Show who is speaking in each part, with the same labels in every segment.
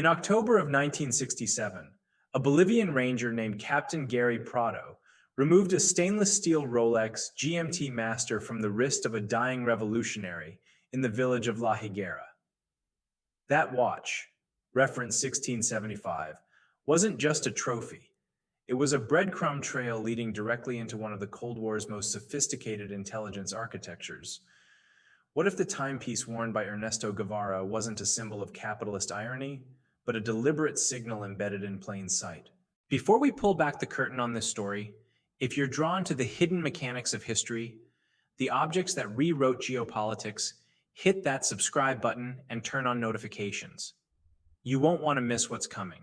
Speaker 1: In October of 1967, a Bolivian ranger named Captain Gary Prado removed a stainless steel Rolex GMT-Master from the wrist of a dying revolutionary in the village of La Higuera. That watch, reference 1675, wasn't just a trophy. It was a breadcrumb trail leading directly into one of the Cold War's most sophisticated intelligence architectures. What if the timepiece worn by Ernesto Guevara wasn't a symbol of capitalist irony, but a deliberate signal embedded in plain sight? Before we pull back the curtain on this story, if you're drawn to the hidden mechanics of history, the objects that rewrote geopolitics, hit that subscribe button and turn on notifications. You won't want to miss what's coming.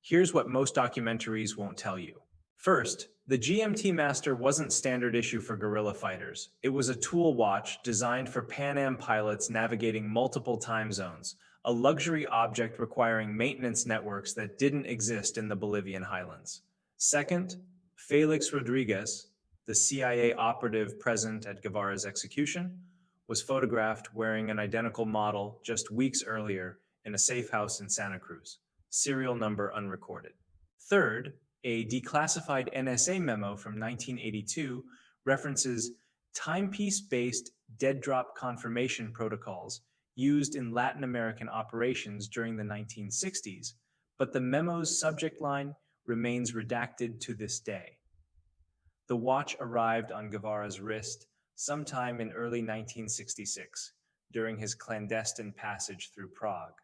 Speaker 1: Here's what most documentaries won't tell you. First, the GMT Master wasn't standard issue for guerrilla fighters. It was a tool watch designed for Pan Am pilots navigating multiple time zones, a luxury object requiring maintenance networks that didn't exist in the Bolivian highlands. Second, Felix Rodriguez, the CIA operative present at Guevara's execution, was photographed wearing an identical model just weeks earlier in a safe house in Santa Cruz, serial number unrecorded. Third, a declassified NSA memo from 1982 references timepiece-based dead drop confirmation protocols used in Latin American operations during the 1960s, but the memo's subject line remains redacted to this day. The watch arrived on Guevara's wrist sometime in early 1966, during his clandestine passage through Prague.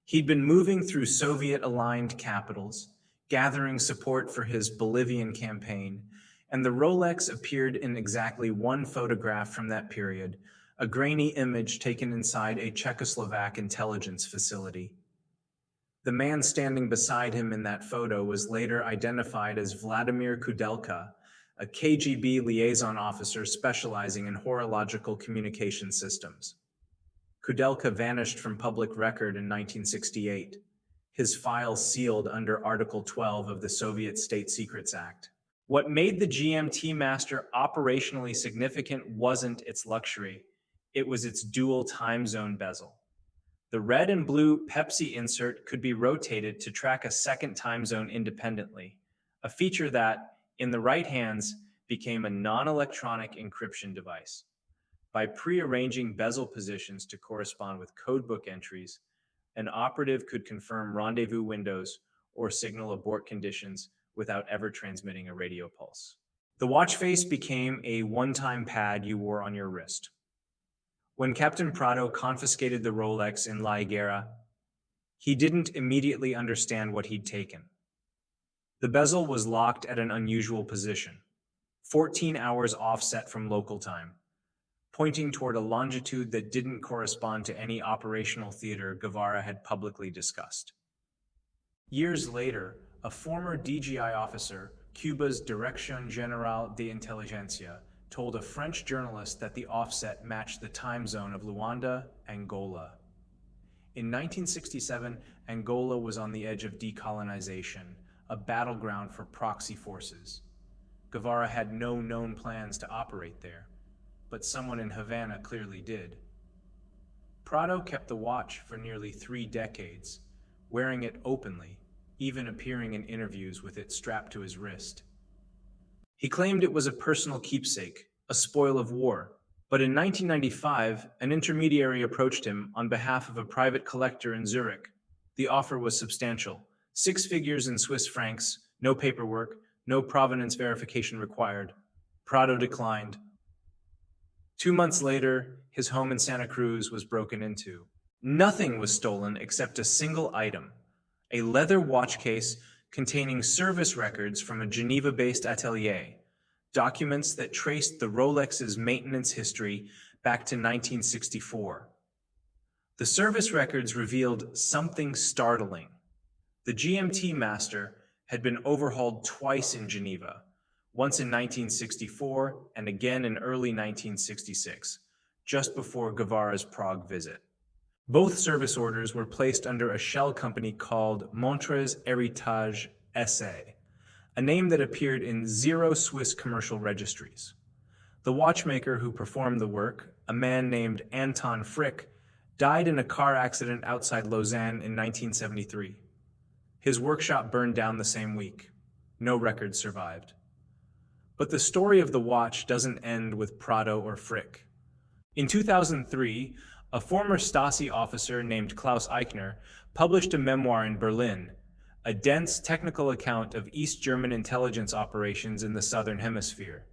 Speaker 1: He'd been moving through Soviet-aligned capitals, gathering support for his Bolivian campaign, and the Rolex appeared in exactly one photograph from that period, a grainy image taken inside a Czechoslovak intelligence facility. The man standing beside him in that photo was later identified as Vladimir Kudelka, a KGB liaison officer specializing in horological communication systems. Kudelka vanished from public record in 1968, his file sealed under Article 12 of the Soviet State Secrets Act. What made the GMT Master operationally significant wasn't its luxury, it was its dual time zone bezel. The red and blue Pepsi insert could be rotated to track a second time zone independently, a feature that, in the right hands, became a non-electronic encryption device. By pre-arranging bezel positions to correspond with codebook entries, an operative could confirm rendezvous windows or signal abort conditions without ever transmitting a radio pulse. The watch face became a one-time pad you wore on your wrist. When Captain Prado confiscated the Rolex in La Higuera, he didn't immediately understand what he'd taken. The bezel was locked at an unusual position, 14 hours offset from local time, pointing toward a longitude that didn't correspond to any operational theater Guevara had publicly discussed. Years later, a former DGI officer, Cuba's Dirección General de Inteligencia, told a French journalist that the offset matched the time zone of Luanda, Angola. In 1967, Angola was on the edge of decolonization, a battleground for proxy forces. Guevara had no known plans to operate there, but someone in Havana clearly did. Prado kept the watch for nearly 3 decades, wearing it openly, even appearing in interviews with it strapped to his wrist. He claimed it was a personal keepsake, a spoil of war, but in 1995, an intermediary approached him on behalf of a private collector in Zurich. The offer was substantial, 6 figures in Swiss francs, no paperwork, no provenance verification required. Prado declined. 2 months later, his home in Santa Cruz was broken into. Nothing was stolen except a single item, a leather watch case containing service records from a Geneva-based atelier, documents that traced the Rolex's maintenance history back to 1964. The service records revealed something startling. The GMT Master had been overhauled twice in Geneva, once in 1964 and again in early 1966, just before Guevara's Prague visit. Both service orders were placed under a shell company called Montres Héritage SA, a name that appeared in 0 Swiss commercial registries. The watchmaker who performed the work, a man named Anton Frick, died in a car accident outside Lausanne in 1973. His workshop burned down the same week. No records survived. But the story of the watch doesn't end with Prado or Frick. In 2003, a former Stasi officer named Klaus Eichner published a memoir in Berlin, a dense technical account of East German intelligence operations in the Southern Hemisphere.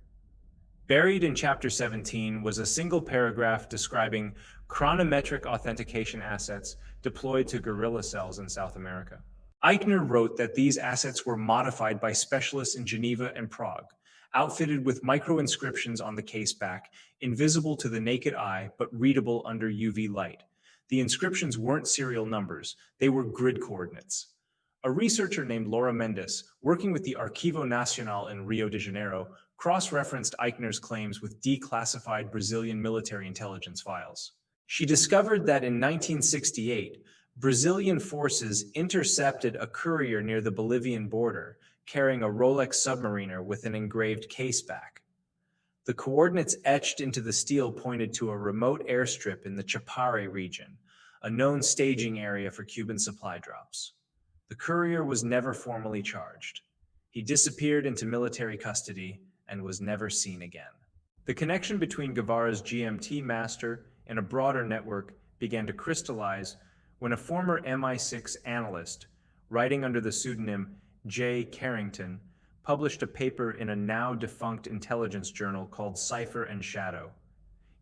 Speaker 1: Buried in Chapter 17 was a single paragraph describing chronometric authentication assets deployed to guerrilla cells in South America. Eichner wrote that these assets were modified by specialists in Geneva and Prague, outfitted with micro-inscriptions on the case back, invisible to the naked eye but readable under UV light. The inscriptions weren't serial numbers, they were grid coordinates. A researcher named Laura Mendes, working with the Arquivo Nacional in Rio de Janeiro, cross-referenced Eichner's claims with declassified Brazilian military intelligence files. She discovered that in 1968, Brazilian forces intercepted a courier near the Bolivian border, carrying a Rolex submariner with an engraved caseback. The coordinates etched into the steel pointed to a remote airstrip in the Chapare region, a known staging area for Cuban supply drops. The courier was never formally charged. He disappeared into military custody and was never seen again. The connection between Guevara's GMT-Master and a broader network began to crystallize when a former MI6 analyst, writing under the pseudonym J. Carrington, published a paper in a now-defunct intelligence journal called Cipher and Shadow.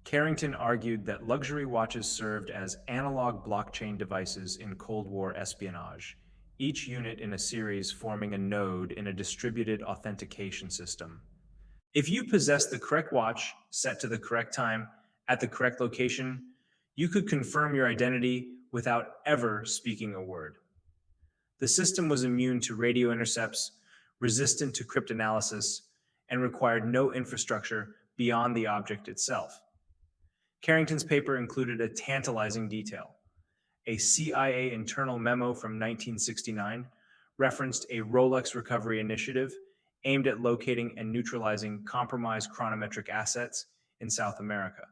Speaker 1: Carrington argued that luxury watches served as analog blockchain devices in Cold War espionage, each unit in a series forming a node in a distributed authentication system. If you possessed the correct watch, set to the correct time, at the correct location, you could confirm your identity without ever speaking a word. The system was immune to radio intercepts, resistant to cryptanalysis, and required no infrastructure beyond the object itself. Carrington's paper included a tantalizing detail. A CIA internal memo from 1969 referenced a Rolex recovery initiative aimed at locating and neutralizing compromised chronometric assets in South America.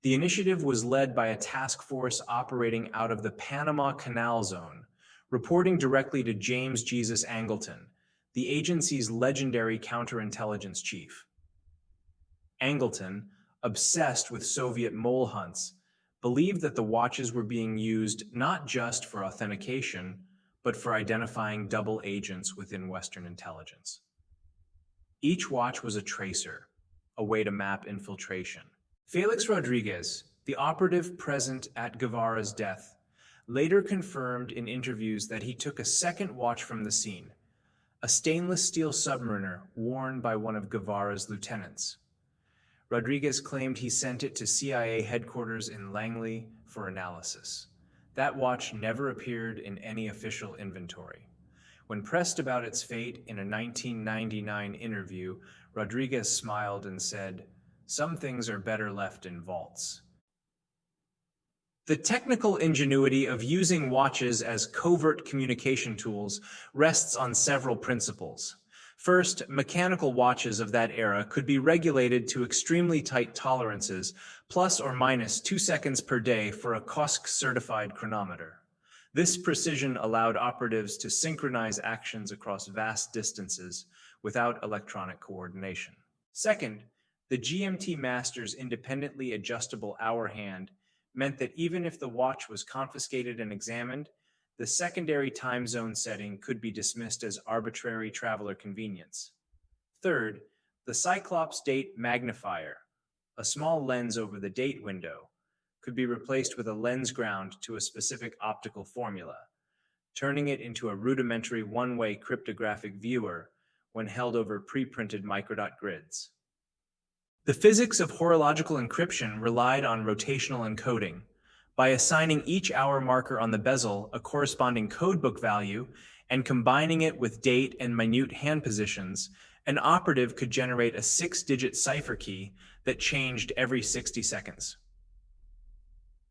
Speaker 1: The initiative was led by a task force operating out of the Panama Canal Zone, reporting directly to James Jesus Angleton, the agency's legendary counterintelligence chief. Angleton, obsessed with Soviet mole hunts, believed that the watches were being used not just for authentication, but for identifying double agents within Western intelligence. Each watch was a tracer, a way to map infiltration. Felix Rodriguez, the operative present at Guevara's death, later confirmed in interviews that he took a second watch from the scene, a stainless steel submariner worn by one of Guevara's lieutenants. Rodriguez claimed he sent it to CIA headquarters in Langley for analysis. That watch never appeared in any official inventory. When pressed about its fate in a 1999 interview, Rodriguez smiled and said, "Some things are better left in vaults." The technical ingenuity of using watches as covert communication tools rests on several principles. First, mechanical watches of that era could be regulated to extremely tight tolerances, plus or minus 2 seconds per day for a COSC-certified chronometer. This precision allowed operatives to synchronize actions across vast distances without electronic coordination. Second, the GMT-Master's independently adjustable hour hand meant that even if the watch was confiscated and examined, the secondary time zone setting could be dismissed as arbitrary traveler convenience. Third, the Cyclops date magnifier, a small lens over the date window, could be replaced with a lens ground to a specific optical formula, turning it into a rudimentary one-way cryptographic viewer when held over pre-printed microdot grids. The physics of horological encryption relied on rotational encoding. By assigning each hour marker on the bezel a corresponding codebook value and combining it with date and minute hand positions, an operative could generate a 6-digit cipher key that changed every 60 seconds.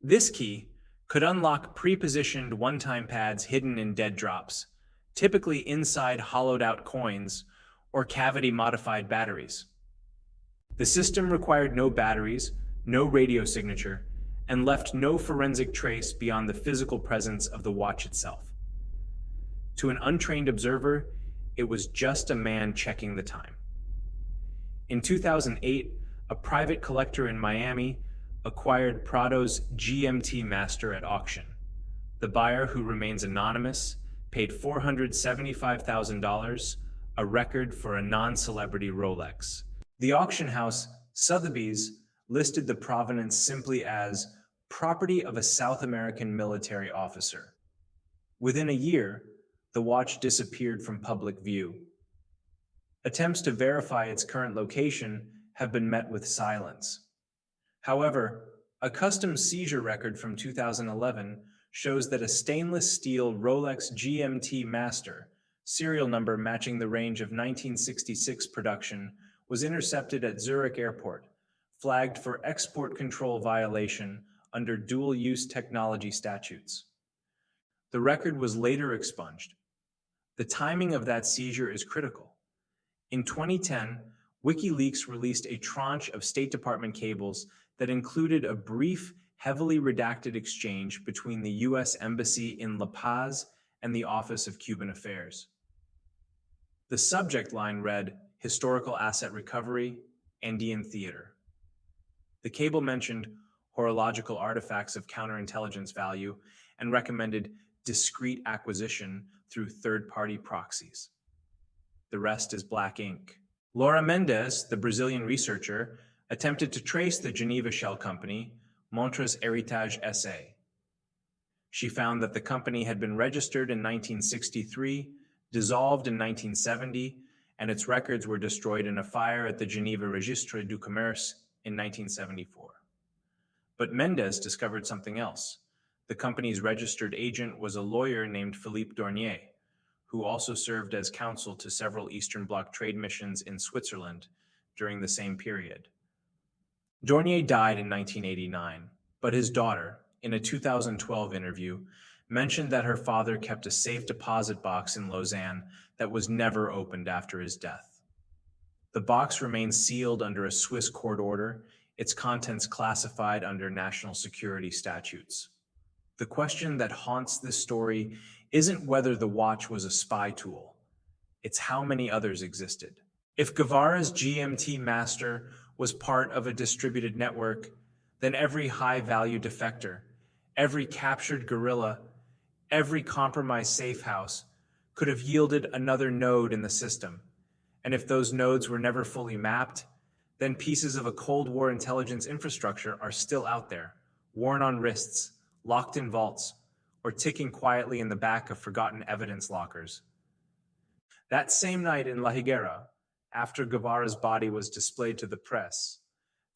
Speaker 1: This key could unlock pre-positioned one-time pads hidden in dead drops, typically inside hollowed-out coins or cavity-modified batteries. The system required no batteries, no radio signature, and left no forensic trace beyond the physical presence of the watch itself. To an untrained observer, it was just a man checking the time. In 2008, a private collector in Miami acquired Prado's GMT-Master at auction. The buyer, who remains anonymous, paid $475,000, a record for a non-celebrity Rolex. The auction house, Sotheby's, listed the provenance simply as property of a South American military officer. Within a year, the watch disappeared from public view. Attempts to verify its current location have been met with silence. However, a customs seizure record from 2011 shows that a stainless steel Rolex GMT-Master, serial number matching the range of 1966 production, was intercepted at Zurich Airport, flagged for export control violation under dual-use technology statutes. The record was later expunged. The timing of that seizure is critical. In 2010, WikiLeaks released a tranche of State Department cables that included a brief, heavily redacted exchange between the U.S. Embassy in La Paz and the Office of Cuban Affairs. The subject line read, "Historical Asset Recovery, Andean Theater." The cable mentioned horological artifacts of counterintelligence value and recommended discreet acquisition through third-party proxies. The rest is black ink. Laura Mendes, the Brazilian researcher, attempted to trace the Geneva shell company, Montres Heritage SA. She found that the company had been registered in 1963, dissolved in 1970, and its records were destroyed in a fire at the Geneva Registre du Commerce in 1974. But Mendes discovered something else. The company's registered agent was a lawyer named Philippe Dornier, who also served as counsel to several Eastern Bloc trade missions in Switzerland during the same period. Dornier died in 1989, but his daughter, in a 2012 interview, mentioned that her father kept a safe deposit box in Lausanne that was never opened after his death. The box remains sealed under a Swiss court order, its contents classified under national security statutes. The question that haunts this story isn't whether the watch was a spy tool. It's how many others existed. If Guevara's GMT-Master was part of a distributed network, then every high-value defector, every captured guerrilla, every compromised safe house could have yielded another node in the system. And if those nodes were never fully mapped, then pieces of a Cold War intelligence infrastructure are still out there, worn on wrists, locked in vaults, or ticking quietly in the back of forgotten evidence lockers. That same night in La Higuera, after Guevara's body was displayed to the press,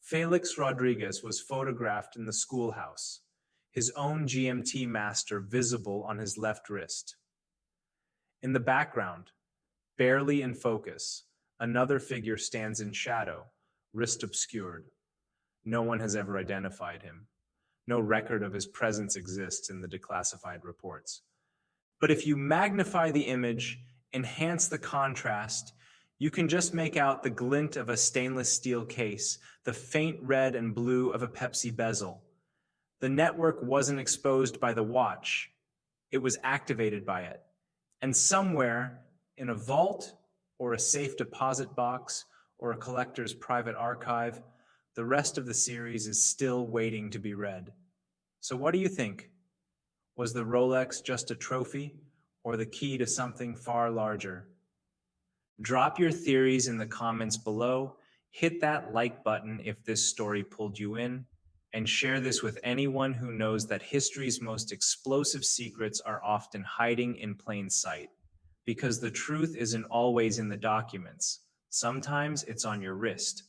Speaker 1: Felix Rodriguez was photographed in the schoolhouse, his own GMT-Master visible on his left wrist. In the background, barely in focus, another figure stands in shadow, wrist obscured. No one has ever identified him. No record of his presence exists in the declassified reports. But if you magnify the image, enhance the contrast, you can just make out the glint of a stainless steel case, the faint red and blue of a Pepsi bezel. The network wasn't exposed by the watch. It was activated by it. And somewhere in a vault or a safe deposit box or a collector's private archive, the rest of the series is still waiting to be read. So what do you think? Was the Rolex just a trophy or the key to something far larger? Drop your theories in the comments below, hit that like button if this story pulled you in, and share this with anyone who knows that history's most explosive secrets are often hiding in plain sight. Because the truth isn't always in the documents. Sometimes it's on your wrist.